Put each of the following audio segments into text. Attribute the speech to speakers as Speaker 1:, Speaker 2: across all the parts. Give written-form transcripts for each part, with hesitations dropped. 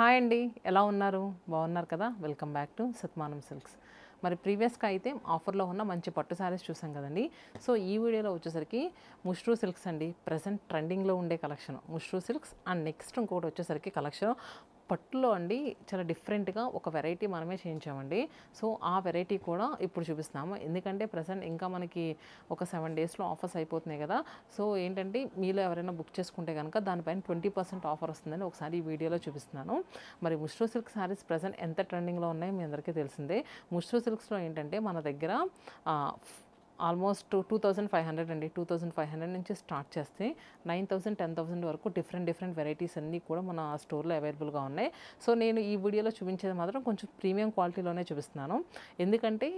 Speaker 1: Hi అండి, ఎలా ఉన్నారు? బాగున్నారు కదా? Welcome back to Satmanam silks. మరి ప్రీవియస్గా అయితే ఆఫర్లో ఉన్న మంచి పట్టు శారీస్ చూసాం కదండి. సో ఈ వీడియోలో వచ్చేసరికి ముష్రూ సిల్క్స్ అండి, ప్రజెంట్ ట్రెండింగ్లో ఉండే కలెక్షన్ ముష్రూ సిల్క్స్. అండ్ నెక్స్ట్ ఇంకోటి వచ్చేసరికి కలెక్షన్ పట్టులో అండి, చాలా డిఫరెంట్గా ఒక వెరైటీ మనమే చేయించామండి. సో ఆ వెరైటీ కూడా ఇప్పుడు చూపిస్తున్నాము. ఎందుకంటే ప్రజెంట్ ఇంకా మనకి ఒక 7 డేస్లో ఆఫర్స్ అయిపోతున్నాయి కదా. సో ఏంటంటే మీలో ఎవరైనా బుక్ చేసుకుంటే కనుక దానిపైన 20% ఆఫర్ వస్తుందని ఒకసారి ఈ వీడియోలో చూపిస్తున్నాను. మరి ముష్రూ సిల్క్ శారీస్ ప్రజెంట్ ఎంత ట్రెండింగ్లో ఉన్నాయో మీ అందరికీ తెలిసిందే. ముష్రూ సిల్క్స్లో ఏంటంటే మన దగ్గర ఆల్మోస్ట్ 2500 అండి, 2500 నుంచి స్టార్ట్ చేస్తే 9000 10,000 వరకు డిఫరెంట్ వెరైటీస్ అన్నీ కూడా మన స్టోర్లో అవైలబుల్గా ఉన్నాయి. సో నేను ఈ వీడియోలో చూపించేది మాత్రం కొంచెం ప్రీమియం క్వాలిటీలోనే చూపిస్తున్నాను. ఎందుకంటే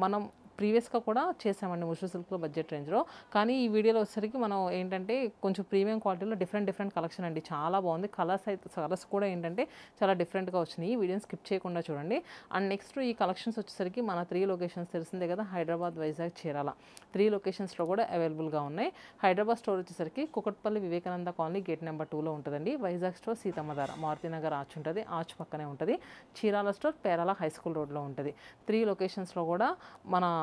Speaker 1: మనం ప్రీవియస్గా కూడా చేసామండి ముష్రూ సిల్క్లో బడ్జెట్ రేంజ్లో. కానీ ఈ వీడియోలో వచ్చేసరికి మనం ఏంటంటే కొంచెం ప్రీమియం క్వాలిటీలో డిఫరెంట్ కలెక్షన్ అండి, చాలా బాగుంది. కలర్స్ కూడా ఏంటంటే చాలా డిఫరెంట్గా వచ్చినాయి. ఈ వీడియోని స్కిప్ చేయకుండా చూడండి. అండ్ నెక్స్ట్ ఈ కలెక్షన్స్ వచ్చేసరికి మన 3 లొకేషన్స్ తెలిసిందే కదా, హైదరాబాద్, వైజాగ్, చీరాల 3 లొకేషన్స్లో కూడా అవైలబుల్గా ఉన్నాయి. హైదరాబాద్ స్టోర్ వచ్చేసరికి Kukatpally Vivekananda colony gate number 2లో ఉంటుందండి. వైజాగ్ స్టోర్ సీతమ్మధార మారుతినగర్ ఆర్చ్ ఉంటుంది, ఆర్చ్ పక్కనే ఉంటుంది. Chirala store Perala high school రోడ్లో ఉంటుంది. 3 లొకేషన్స్లో కూడా మన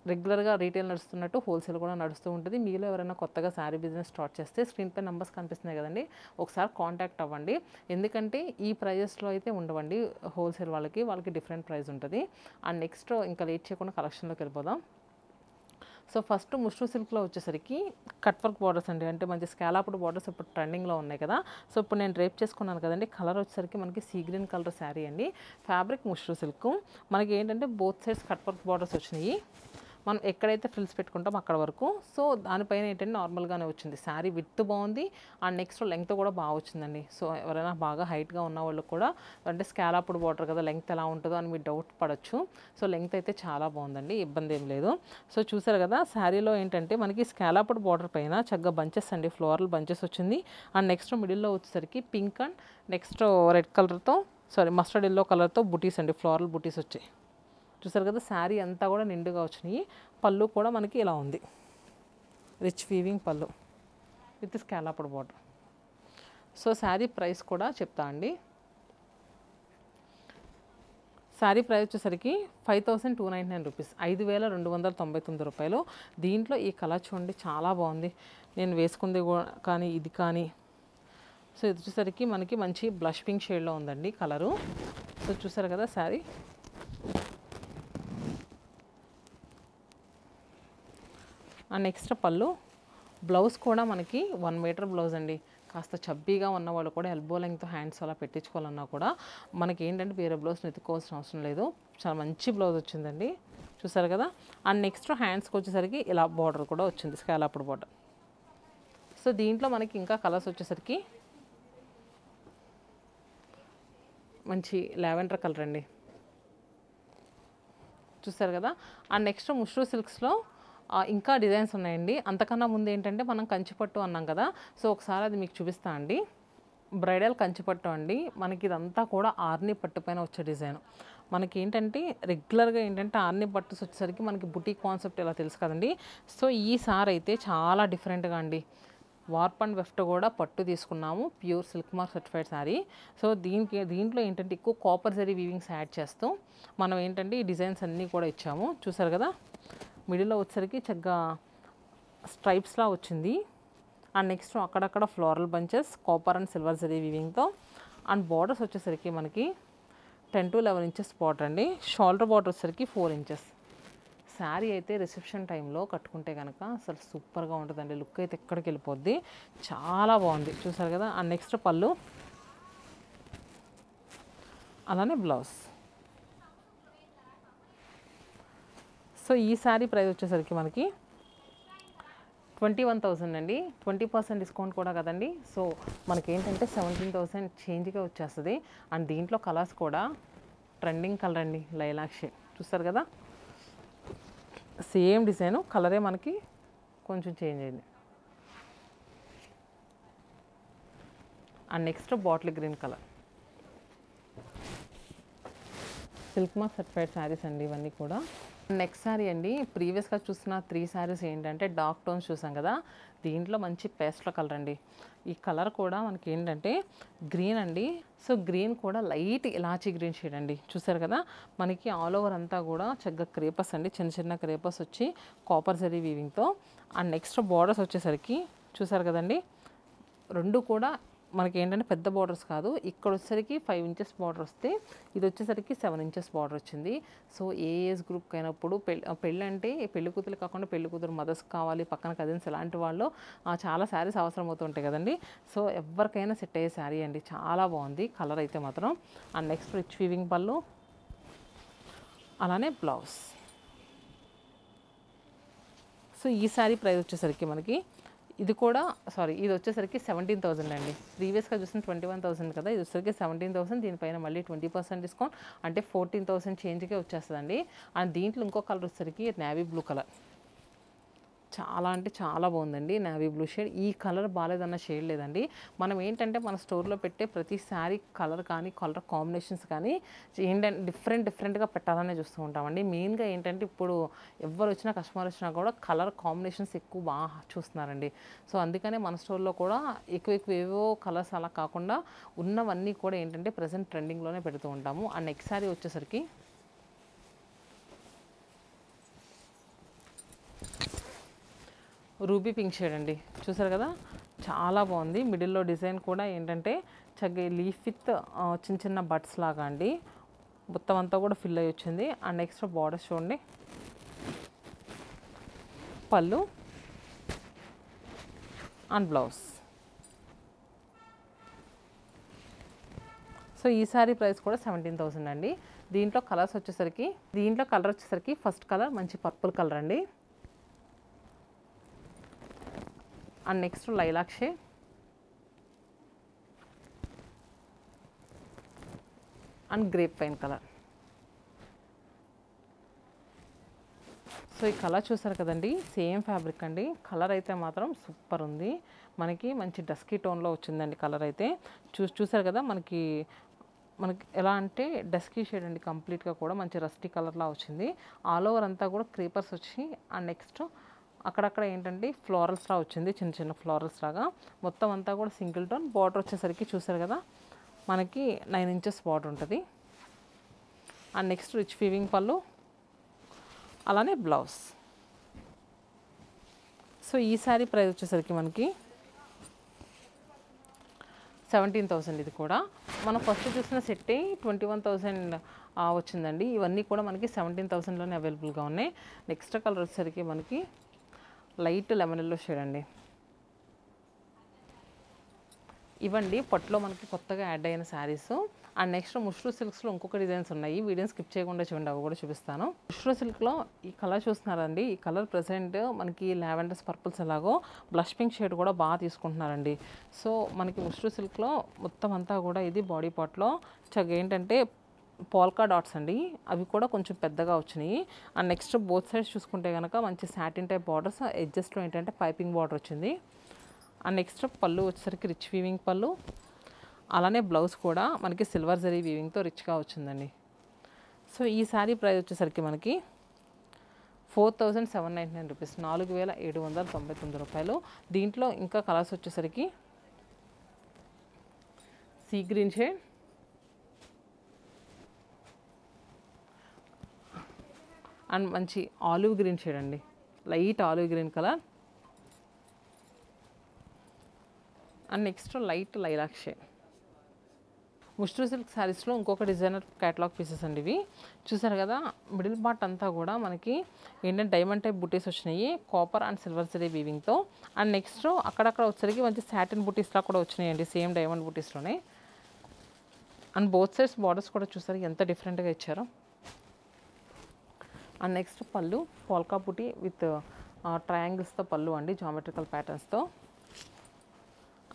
Speaker 1: రెగ్యులర్గా రీటైల్ నడుస్తున్నట్టు హోల్సేల్ కూడా నడుస్తూ ఉంటుంది. మీలో ఎవరైనా కొత్తగా శారీ బిజినెస్ స్టార్ట్ చేస్తే స్క్రీన్పై నెంబర్స్ కనిపిస్తున్నాయి కదండి, ఒకసారి కాంటాక్ట్ అవ్వండి. ఎందుకంటే ఈ ప్రైజెస్లో అయితే ఉండవండి, హోల్సేల్ వాళ్ళకి డిఫరెంట్ ప్రైస్ ఉంటుంది. అండ్ నెక్స్ట్ ఇంకా లేట్ చేయకుండా కలెక్షన్లోకి వెళ్ళిపోదాం. సో ఫస్ట్ ముష్రూ సిల్క్లో వచ్చేసరికి కట్ వర్క్ బార్డర్స్ అండి, అంటే మంచి స్కాలప్డ్ బార్డర్స్ ఇప్పుడు ట్రెండింగ్లో ఉన్నాయి కదా. సో ఇప్పుడు నేను డ్రేప్ చేసుకున్నాను కదండి. కలర్ వచ్చేసరికి మనకి సీ గ్రీన్ కలర్ శారీ అండి. Fabric mashru silk. మనకి ఏంటంటే both sides cut work borders వచ్చినాయి. మనం ఎక్కడైతే ఫ్రిల్స్ పెట్టుకుంటాం అక్కడ వరకు. సో దానిపైన ఏంటంటే నార్మల్గానే వచ్చింది. శారీ విత్ బాగుంది అండ్ నెక్స్ట్ లెంగ్త్ కూడా బాగా వచ్చిందండి. సో ఎవరైనా బాగా హైట్గా ఉన్న వాళ్ళకి కూడా, అంటే స్కాలప్డ్ బార్డర్ కదా, లెంగ్త్ ఎలా ఉంటుందో అని మీరు డౌట్ పడవచ్చు. సో లెంగ్త్ అయితే చాలా బాగుందండి, ఇబ్బంది ఏం లేదు. సో చూసారు కదా, శారీలో ఏంటంటే మనకి స్కాలప్డ్ బార్డర్ పైన చక్కగా బంచెస్ అండి, ఫ్లోరల్ బంచెస్ వచ్చింది. అండ్ నెక్స్ట్ మిడిల్లో వచ్చేసరికి పింక్ అండ్ నెక్స్ట్ రెడ్ కలర్తో, మస్టర్డ్ ఎల్లో కలర్తో బుటీస్ అండి, ఫ్లోరల్ బుటీస్ వచ్చాయి. చూసారు కదా, శారీ అంతా కూడా నిండుగా వచ్చినాయి. పళ్ళు కూడా మనకి ఇలా ఉంది, రిచ్ వీవింగ్ పళ్ళు with scalloped border. So sari price కూడా చెప్తా అండి. శారీ ప్రైస్ వచ్చేసరికి 5299 రూపీస్, 5299 రూపాయలు. దీంట్లో ఈ కలర్ చూడండి, చాలా బాగుంది. నేను వేసుకుంది కానీ ఇది కానీ. సో ఇది వచ్చేసరికి మనకి మంచి బ్లష్ పింక్ షేడ్లో ఉందండి కలరు. సో చూసారు కదా శారీ. అండ్ నెక్స్ట్ పళ్ళు. బ్లౌజ్ కూడా మనకి 1 మీటర్ బ్లౌజ్ అండి. కాస్త చబ్బీగా ఉన్న వాళ్ళు కూడా ఎల్బో లెంగ్త్ హ్యాండ్స్ అలా పెట్టించుకోవాలన్నా కూడా మనకి ఏంటంటే వేరే బ్లౌజ్ వెతుక్కోవాల్సిన అవసరం లేదు. చాలా మంచి బ్లౌజ్ వచ్చిందండి, చూసారు కదా. అండ్ నెక్స్ట్ హ్యాండ్స్కి వచ్చేసరికి ఇలా బార్డర్ కూడా వచ్చింది, స్కాలప్డ్ బార్డర్. సో దీంట్లో మనకి ఇంకా కలర్స్ వచ్చేసరికి మంచి లావెండర్ కలర్ అండి, చూసారు కదా. అండ్ నెక్స్ట్ ముష్రూ సిల్క్స్లో ఇంకా డిజైన్స్ ఉన్నాయండి. అంతకన్నా ముందు ఏంటంటే మనం కంచిపట్టు అన్నాం కదా, సో ఒకసారి అది మీకు చూపిస్తా అండి. బ్రైడల్ కంచిపట్టు అండి. మనకి ఇదంతా కూడా ఆర్ని పట్టు పైన వచ్చే డిజైన్. మనకి ఏంటంటే రెగ్యులర్గా ఏంటంటే ఆర్ని పట్టుస్ వచ్చేసరికి మనకి బుటీక్ కాన్సెప్ట్ ఇలా తెలుసు కదండి. సో ఈ సారీ అయితే చాలా డిఫరెంట్గా అండి. వార్ప్ అండ్ వెఫ్ట్ కూడా పట్టు తీసుకున్నాము, pure silk mark certified sari. So దీంట్లో ఏంటంటే ఎక్కువ కాపర్ జరీ వీవింగ్స్ యాడ్ చేస్తూ మనం ఏంటంటే ఈ డిజైన్స్ అన్నీ కూడా ఇచ్చాము, చూసారు కదా. మిడిల్లో వచ్చేసరికి చక్కగా స్ట్రైప్స్లా వచ్చింది. అండ్ నెక్స్ట్ అక్కడక్కడ floral bunches copper and silver zari వీవింగ్తో. అండ్ బార్డర్స్ వచ్చేసరికి మనకి 10 to 11 ఇంచెస్ బార్డర్ అండి. షోల్డర్ బార్డర్ వచ్చేసరికి 4 ఇంచెస్. శారీ అయితే రిసెప్షన్ టైంలో కట్టుకుంటే కనుక అసలు సూపర్గా ఉంటుందండి, లుక్ అయితే ఎక్కడికి వెళ్ళిపోద్ది, చాలా బాగుంది, చూసారు కదా. అండ్ నెక్స్ట్ పళ్ళు, అలానే బ్లౌజ్. సో ఈ శారీ ప్రైస్ వచ్చేసరికి మనకి 21,000 అండి. 20% డిస్కౌంట్ కూడా కదండి. సో మనకి ఏంటంటే 17,000 చేంజ్గా వచ్చేస్తుంది. అండ్ దీంట్లో కలర్స్ కూడా ట్రెండింగ్ కలర్ అండి, లైలాక్ షేడ్, చూస్తారు కదా. సేమ్ డిజైన్, కలరే మనకి కొంచెం చేంజ్ అయింది. And next bottle green colour. Silk mark certified saris అండి ఇవన్నీ కూడా. నెక్స్ట్ శారీ అండి, ప్రీవియస్గా చూసిన 3 శారీస్ ఏంటంటే డార్క్ టోన్స్ చూసాం కదా, దీంట్లో మంచి పేస్టల్ కలర్ అండి. ఈ కలర్ కూడా మనకి ఏంటంటే గ్రీన్ అండి. సో గ్రీన్ కూడా లైట్ ఇలాచీ గ్రీన్ షేడ్ అండి. చూసారు కదా, మనకి ఆల్ ఓవర్ అంతా కూడా చక్కగా క్రేపర్స్ అండి, చిన్న చిన్న క్రేపర్స్ వచ్చి కాపర్ జరీ వీవింగ్తో. అండ్ నెక్స్ట్ బార్డర్స్ వచ్చేసరికి చూసారు కదండి, రెండు కూడా మనకి ఏంటంటే పెద్ద బార్డర్స్ కాదు. ఇక్కడ వచ్చేసరికి 5 ఇంచెస్ బార్డర్ వస్తే ఇది వచ్చేసరికి 7 ఇంచెస్ బార్డర్ వచ్చింది. సో ఏ ఏజ్ గ్రూప్కి అయినప్పుడు పెళ్ళి అంటే పెళ్లి కూతురు కాకుండా పెళ్లి కూతురు మదర్స్ కావాలి, పక్కన కజిన్స్ ఇలాంటి వాళ్ళు చాలా శారీస్ అవసరం అవుతుంటాయి కదండి. సో ఎవరికైనా సెట్ అయ్యే శారీ అండి, చాలా బాగుంది కలర్ అయితే మాత్రం. అండ్ నెక్స్ట్ రిచ్ వీవింగ్ పళ్ళు, అలానే బ్లౌజ్. సో ఈ శారీ ప్రైస్ వచ్చేసరికి మనకి ఇది కూడా ఇది వచ్చేసరికి 17,000 అండి. ప్రీవియస్గా చూసిన 21,000 కదా, ఇది వచ్చేసరికి 17,000. దీనిపైన మళ్ళీ 20% డిస్కౌంట్ అంటే 14,000 చేంజ్కే వచ్చేస్తుందండి. అండ్ దీంట్లో ఇంకో కలర్ వచ్చేసరికి నేవీ బ్లూ కలర్, చాలా అంటే చాలా బాగుందండి. నేవీ బ్లూ షేడ్, ఈ కలర్ బాగాలేదన్న షేడ్ లేదండి. మనం ఏంటంటే మన స్టోర్లో పెట్టే ప్రతి శారీ కలర్ కానీ కలర్ కాంబినేషన్స్ కానీ ఏంటంటే డిఫరెంట్గా పెట్టాలనే చూస్తూ ఉంటామండి. మెయిన్గా ఏంటంటే ఇప్పుడు ఎవరు వచ్చినా కస్టమర్ వచ్చినా కూడా కలర్ కాంబినేషన్స్ ఎక్కువ బాగా చూస్తున్నారండి. సో అందుకనే మన స్టోర్లో కూడా ఎక్కువ ఏవో కలర్స్ అలా కాకుండా ఉన్నవన్నీ కూడా ఏంటంటే ప్రజెంట్ ట్రెండింగ్లోనే పెడుతూ ఉంటాము. అండ్ నెక్స్ట్ శారీ వచ్చేసరికి రూబీ పింక్ షేడ్ అండి. చూసారు కదా, చాలా బాగుంది. మిడిల్లో డిజైన్ కూడా ఏంటంటే చక్కగా లీఫ్ విత్ చిన్న చిన్న బట్స్ లాగా అండి, మొత్తం అంతా కూడా ఫిల్ అయ్యి వచ్చింది. అండ్ నెక్స్ట్ బార్డర్ చూడండి, పళ్ళు అండ్ బ్లౌజ్. సో ఈ సారీ ప్రైస్ కూడా 17,000 అండి. దీంట్లో కలర్ వచ్చేసరికి ఫస్ట్ కలర్ మంచి పర్పుల్ కలర్ అండి. And next lilac shade, and grape wine colour. So ఈ కలర్ చూసారు కదండి, సేమ్ ఫ్యాబ్రిక్ అండి. కలర్ అయితే మాత్రం సూపర్ ఉంది. మనకి మంచి డస్కీ టోన్లో వచ్చిందండి కలర్ అయితే. చూసారు కదా, మనకి ఎలా అంటే డస్కీ షేడ్ అండి, కంప్లీట్గా కూడా మంచి రస్టీ కలర్లా వచ్చింది. ఆల్ ఓవర్ అంతా కూడా క్రీపర్స్ వచ్చి అండ్ నెక్స్ట్ అక్కడక్కడ ఏంటంటే ఫ్లోరల్స్లా వచ్చింది, చిన్న చిన్న ఫ్లోరల్స్ లాగా. మొత్తం అంతా కూడా సింగిల్ టోన్. బార్డర్ వచ్చేసరికి చూసారు కదా, మనకి 9 ఇంచెస్ బార్డర్ ఉంటుంది. అండ్ నెక్స్ట్ రిచ్ వీవింగ్ పళ్ళు, అలానే బ్లౌజ్. సో ఈ శారీ ప్రైస్ వచ్చేసరికి మనకి 17,000. ఇది కూడా మనం ఫస్ట్ చూసిన సెట్టే 21,000 వచ్చిందండి. ఇవన్నీ కూడా మనకి 17,000లోనే అవైలబుల్గా ఉన్నాయి. నెక్స్ట్ కలర్ వచ్చేసరికి మనకి లైట్ లెమన్ ఎల్లో షేడ్ అండి. ఇవండి పట్టులో మనకి కొత్తగా యాడ్ అయిన శారీస్. అండ్ నెక్స్ట్ ముష్రూ సిల్క్స్లో ఇంకొక డిజైన్స్ ఉన్నాయి, వీడియోని స్కిప్ చేయకుండా చూడండి, అవి కూడా చూపిస్తాను. ముష్రూ సిల్క్లో ఈ కలర్ చూస్తున్నారండి, ఈ కలర్ ప్రజెంట్ మనకి లావెండర్స్ పర్పుల్స్ ఎలాగో బ్లష్ పింక్ షేడ్ కూడా బాగా తీసుకుంటున్నారండి. సో మనకి ముష్రూ సిల్క్లో మొత్తం అంతా కూడా ఇది బాడీ పార్ట్లో ఏంటంటే పోల్కా డాట్స్ అండి, అవి కూడా కొంచెం పెద్దగా వచ్చినాయి. అండ్ నెక్స్ట్ బోత్ సైడ్స్ చూసుకుంటే కనుక మంచి సాటిన్ టైప్ బార్డర్స్, ఎడ్జస్ట్లో ఏంటంటే పైపింగ్ బార్డర్ వచ్చింది. అండ్ నెక్స్ట్ పళ్ళు వచ్చేసరికి రిచ్ వీవింగ్ పళ్ళు, అలానే బ్లౌజ్ కూడా మనకి సిల్వర్ జరీ వీవింగ్తో రిచ్గా వచ్చిందండి. సో ఈ శారీ ప్రైస్ వచ్చేసరికి మనకి 4,799 రూపీస్, 4,799 రూపాయలు. దీంట్లో ఇంకా కలర్స్ వచ్చేసరికి సీ గ్రీన్ షేడ్, అండ్ మంచి ఆలివ్ గ్రీన్ షేడ్ అండి, light olive green colour. And next light lilac shade. Mashru silk శారీస్లో ఇంకొక డిజైనర్ క్యాటలాగ్ పీసెస్ అండి ఇవి. చూసారు కదా, మిడిల్ పార్ట్ అంతా కూడా మనకి ఏంటంటే డైమండ్ టైప్ బుటీస్ వచ్చినాయి, కాపర్ అండ్ సిల్వర్ జరీ వీవింగ్తో. అండ్ నెక్స్ట్ అక్కడక్కడ వచ్చరికి మంచి సాటిన్ బుటీస్లా కూడా వచ్చినాయండి, సేమ్ డైమండ్ బుటీస్లోనే. అండ్ బోత్ సైడ్స్ బార్డర్స్ కూడా చూసారు ఎంత డిఫరెంట్గా ఇచ్చారో. అండ్ నెక్స్ట్ పళ్ళు పోల్కా బుటీ విత్ ట్రయాంగిల్స్తో పళ్ళు అండి, జామెట్రికల్ ప్యాటర్న్స్తో.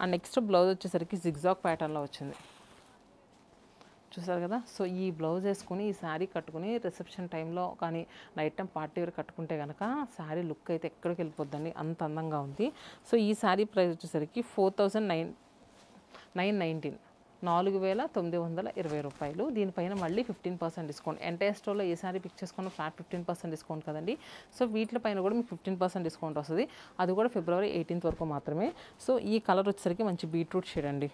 Speaker 1: అండ్ నెక్స్ట్ బ్లౌజ్ వచ్చేసరికి జిగ్జాగ్ ప్యాటర్న్లో వచ్చింది, చూసారు కదా. సో ఈ బ్లౌజ్ వేసుకుని ఈ శారీ కట్టుకుని రిసెప్షన్ టైంలో కానీ నైట్ టైం పార్టీ వేర్ కట్టుకుంటే కనుక శారీ లుక్ అయితే ఎక్కడికి వెళ్ళిపోద్దండి, అంత అందంగా ఉంది. సో ఈ శారీ ప్రైస్ వచ్చేసరికి 4,919 4920 రూపాయలు. దీనిపైన మళ్ళీ 15% డిస్కౌంట్. ఎంటైర్ స్టోర్లో ఏ సారీ పిక్ చేసుకున్న ఫ్లాట్ 15% డిస్కౌంట్ కదండి. సో వీటిపైన కూడా మీకు 15% డిస్కౌంట్ వస్తుంది. అది కూడా ఫిబ్రవరి 18th వరకు మాత్రమే. సో ఈ కలర్ వచ్చేసరికి మంచి బీట్రూట్ షేడ్ అండి,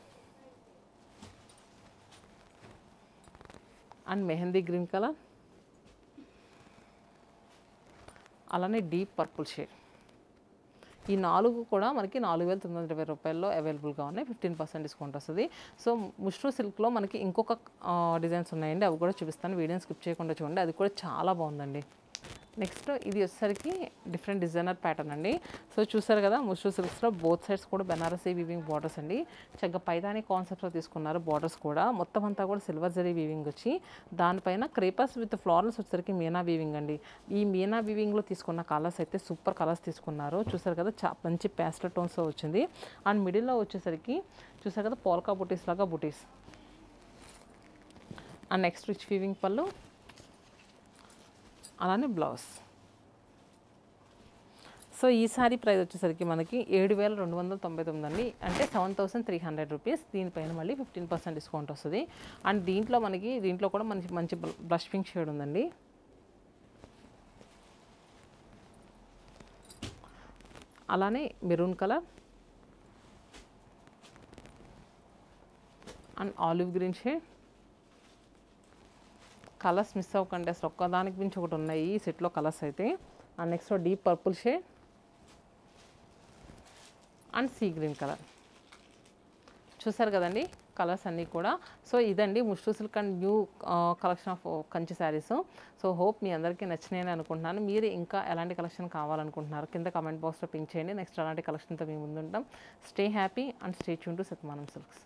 Speaker 1: అండ్ మెహందీ గ్రీన్ కలర్, అలానే డీప్ పర్పుల్ షేడ్. ఈ 4 కూడా మనకి 4920 రూపాయల్లో అవైలబుల్గా ఉన్నాయి. 15% డిస్కౌంట్ వస్తుంది. సో ముష్రూ సిల్క్లో మనకి ఇంకొక డిజైన్స్ ఉన్నాయండి, అవి కూడా చూపిస్తాను. వీడియోని స్కిప్ చేయకుండా చూడండి, అది కూడా చాలా బాగుందండి. నెక్స్ట్ ఇది వచ్చేసరికి డిఫరెంట్ డిజైనర్ ప్యాటర్న్ అండి. సో చూసారు కదా, ముష్రూ సిల్క్స్లో బోత్ సైడ్స్ కూడా బెనారసీ వీవింగ్ బార్డర్స్ అండి. చక్కగా పైదాని కాన్సెప్ట్తో తీసుకున్నారు. బార్డర్స్ కూడా మొత్తం అంతా కూడా సిల్వర్ జరీ వీవింగ్ వచ్చి దానిపైన క్రేపర్స్ విత్ ఫ్లారల్స్ వచ్చేసరికి మీనా వీవింగ్ అండి. ఈ మీనా వీవింగ్లో తీసుకున్న కలర్స్ అయితే సూపర్ కలర్స్ తీసుకున్నారు. చూసారు కదా, మంచి ప్యాస్టల్ టోన్స్తో వచ్చింది. అండ్ మిడిల్లో వచ్చేసరికి చూసారు కదా, పోల్కా బుటీస్ లాగా బుటీస్. అండ్ నెక్స్ట్ రిచ్ వీవింగ్ పళ్ళు, అలానే బ్లౌజ్. సో ఈ సారీ ప్రైస్ వచ్చేసరికి మనకి 7299 అండి, అంటే 7300 రూపీస్. దీనిపైన మళ్ళీ 15% డిస్కౌంట్ వస్తుంది. అండ్ దీంట్లో కూడా మనకి మంచి బ్లష్ పింక్ షేడ్ ఉందండి. అలానే maroon colour and olive green shade. Colours miss అవ్వకండి, అసలు ఒక్కదానికి మించి ఒకటి ఉన్నాయి ఈ సెట్లో కలర్స్ అయితే. And next deep purple shade and sea green colour. చూసారు కదండి కలర్స్ అన్నీ కూడా. సో ఇదండి mashru silk and new collection of Kanchi saris. So hope మీ అందరికీ నచ్చినాయని అనుకుంటున్నాను. మీరు ఇంకా ఎలాంటి కలెక్షన్ కావాలనుకుంటున్నారు కింద కామెంట్ బాక్స్లో పింక్ చేయండి. నెక్స్ట్ అలాంటి కలెక్షన్తో మేము ముందుంటాం. Stay happy and stay tune to Satmanam silks.